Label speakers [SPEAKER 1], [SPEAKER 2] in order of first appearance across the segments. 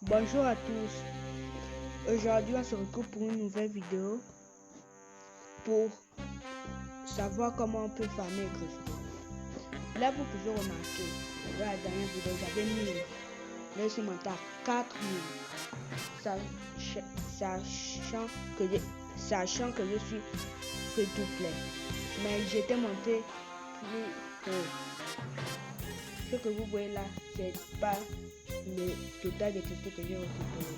[SPEAKER 1] Bonjour à tous. Aujourd'hui, on se retrouve pour une nouvelle vidéo pour savoir comment on peut farmer un cristaux. Là, vous pouvez remarquer, dans la dernière vidéo, j'avais 1000. Là, je suis monté à 4000. Sachant que je suis free to play. Mais j'étais monté plus haut. Ce que vous voyez là, c'est pas le total des cristaux que j'ai récupéré.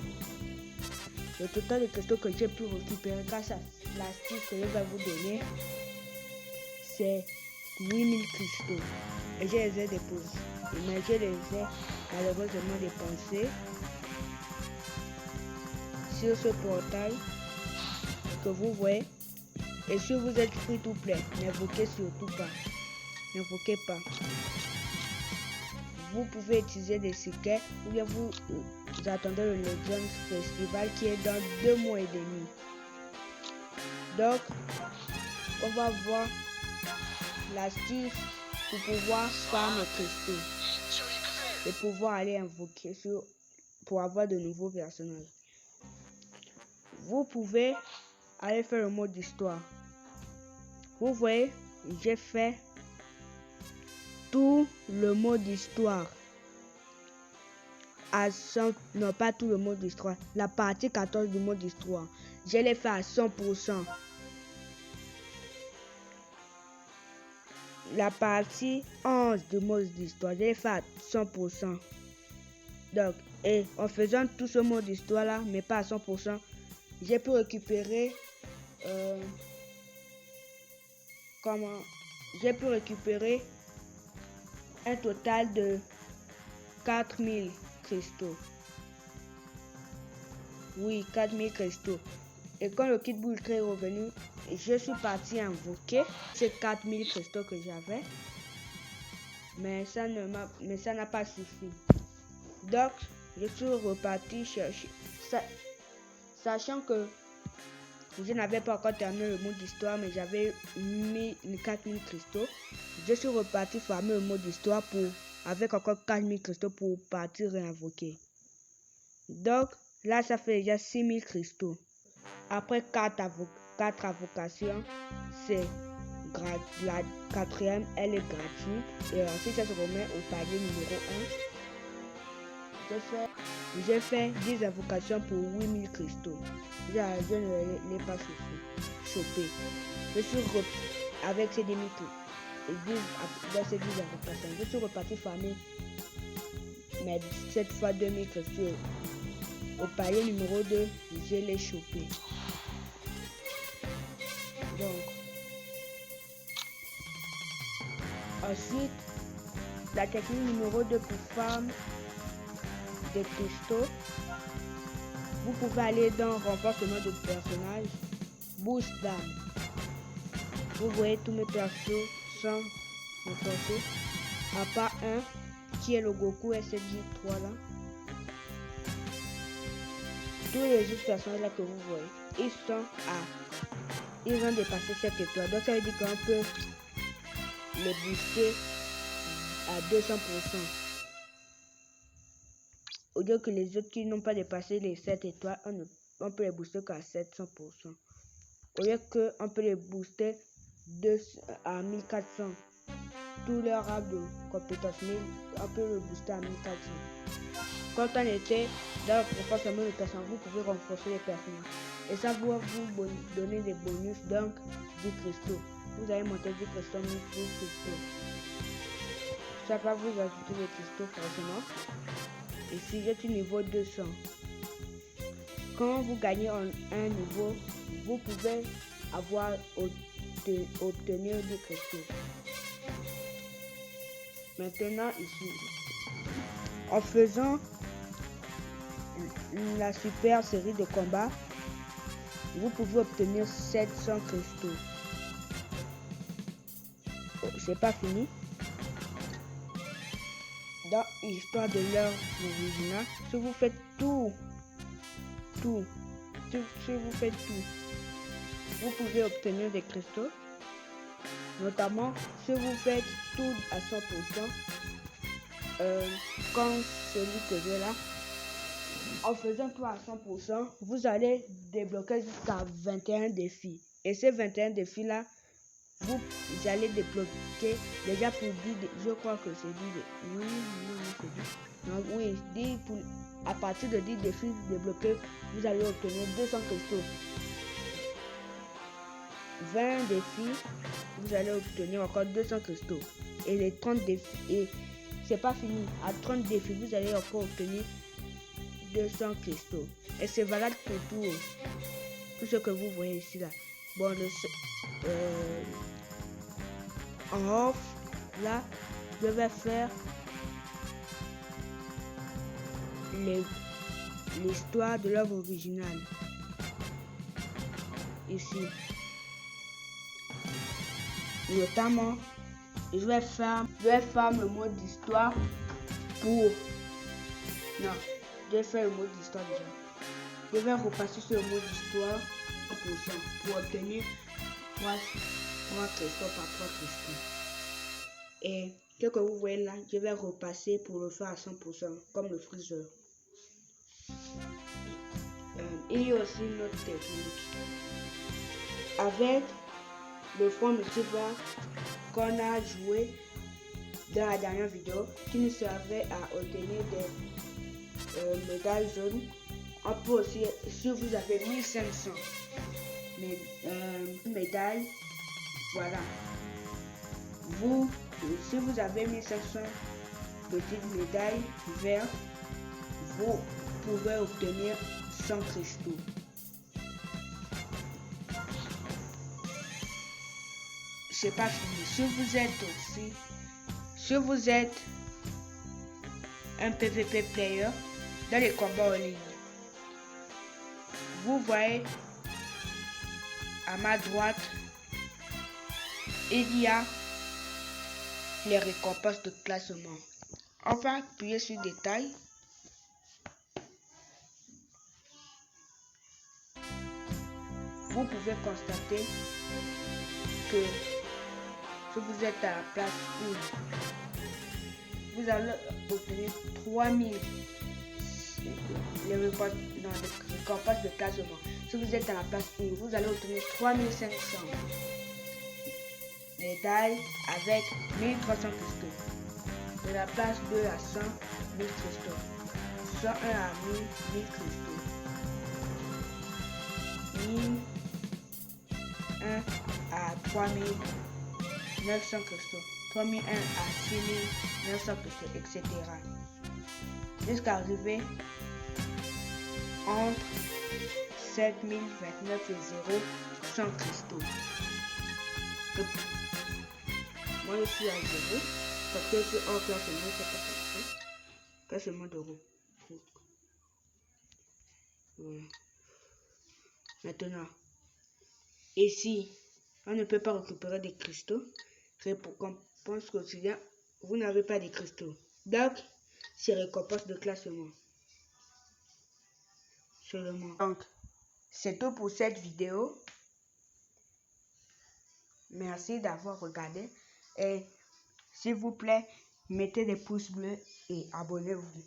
[SPEAKER 1] Le total de cristaux que j'ai pu récupérer grâce à l'astuce que je vais vous donner, c'est 8000 cristaux. Et je les ai déposés. Mais je les ai malheureusement dépensés sur ce portail que vous voyez. Et si vous êtes free to play, n'invoquez surtout pas. N'invoquez pas. Vous pouvez utiliser des tickets ou bien vous attendez le Legends Festival qui est dans 2 mois et demi. Donc, on va voir l'astuce pour pouvoir farmer cristaux et pouvoir aller invoquer pour avoir de nouveaux personnages. Vous pouvez aller faire le mode d'histoire. Vous voyez, j'ai fait tout le mode d'histoire à 100, non pas tout le mode d'histoire, la partie 14 du mode d'histoire. Je l'ai fait à 100%. La partie 11 du mode d'histoire, je l'ai fait à 100%. Donc, et en faisant tout ce mode d'histoire là, mais pas à 100%, j'ai pu récupérer j'ai pu récupérer un total de 4000 cristaux. Oui, 4000 cristaux. Et quand le kit bull est revenu, je suis parti invoquer ces 4000 cristaux que j'avais. Mais ça n'a pas suffi. Donc, je suis reparti chercher. Sachant que je n'avais pas encore terminé le mode d'histoire, mais j'avais mis 4000 cristaux. Je suis reparti farmer le mode d'histoire avec encore 4000 cristaux pour partir réinvoquer. Donc, là, ça fait déjà 6000 cristaux. Après 4 invocations, c'est la quatrième, elle est gratuite. Et ensuite, ça se remet au palier numéro 1. J'ai fait 10 invocations pour 8000 cristaux. Je ne l'ai pas chopé. Je suis avec ces 10 000 dans ces 10 invocations. Je suis reparti farmer, mais cette fois 2000 cristaux. Au palier numéro 2, je l'ai chopé. Donc, ensuite, la technique numéro 2 pour farm des cristaux, vous pouvez aller dans renforcement de personnage, boost d'âme. Vous voyez tous mes persos sont renforcés, à part un qui est le Goku SSJ3 là. Tous les autres personnages là que vous voyez, ils ont dépassé cette étoile. Donc ça veut dire qu'on peut les booster à 200%. Au lieu que les autres qui n'ont pas dépassé les 7 étoiles, on peut les booster qu'à 700%. Au lieu qu'on peut les booster à 1400. Tout leur arbre de compétence 1000, on peut le booster à 1400. Quand on était dans le renforcement de personnes, vous pouvez renforcer les personnes. Et ça va vous donner des bonus, donc 10 cristaux. Vous allez monter 10 cristaux, 1000 cristaux. Ça va vous ajouter des cristaux forcément. Et si j'ai du niveau 200, quand vous gagnez un niveau, vous pouvez obtenir des cristaux. Maintenant ici, en faisant la super série de combats, vous pouvez obtenir 700 cristaux. Oh, c'est pas fini. Dans l'histoire de l'heure originale, si vous faites tout, vous pouvez obtenir des cristaux. Notamment si vous faites tout à 100%, comme celui que j'ai là, En faisant tout à 100%, vous allez débloquer jusqu'à 21 défis. Et ces 21 défis-là, vous allez débloquer déjà pour 10, je crois que c'est 10, oui, c'est 10. Donc oui, 10 pour, à partir de 10 défis débloqués, vous allez obtenir 200 cristaux. 20 défis, vous allez obtenir encore 200 cristaux. Et les 30 défis, et c'est pas fini. À 30 défis, vous allez encore obtenir 200 cristaux. Et c'est valable pour tout ce que vous voyez ici là. Bon, en off, là, je vais faire l'histoire de l'œuvre originale. Ici. Notamment, je vais faire le mode d'histoire pour... Non, je vais faire le mode d'histoire déjà. Je vais repasser sur le mode d'histoire pour obtenir 3 cristaux par 3 cristaux. Et ce que vous voyez là, je vais repasser pour le faire à 100%, comme le freezer. Il y a aussi une autre technique. Avec le front multivers qu'on a joué dans la dernière vidéo, qui nous servait à obtenir des médailles jaunes, on peut aussi, si vous avez 1500 médailles, voilà. Si vous avez 1500 petites médailles vertes, vous pouvez obtenir 100 cristaux. C'est pas fini. Si vous êtes un PVP player dans les combats en ligne, vous voyez à ma droite, il y a les récompenses de classement. On va appuyer sur détail. Vous pouvez constater que si vous êtes à la place 1, vous allez obtenir 3000 les récompenses de classement. Si vous êtes à la place 1, vous allez obtenir 3500 médailles avec 1300 cristaux. De la place 2 à 100, 1000 cristaux. 101 à 1000, 1000 cristaux. 1001 à 3900 cristaux. 3001 à 6900 cristaux, etc. Jusqu'à arriver entre 7029 et 0, 100 cristaux. Donc, moi je suis à 0 parce que je suis en classement, c'est pas comme ça. Classement d'euros. Voilà. Maintenant, ici, on ne peut pas récupérer des cristaux. C'est pour qu'on pense quotidien, vous n'avez pas de cristaux. Donc, c'est récompense de classement. Seulement. Donc, c'est tout pour cette vidéo. Merci d'avoir regardé. Et s'il vous plaît, mettez des pouces bleus et abonnez-vous.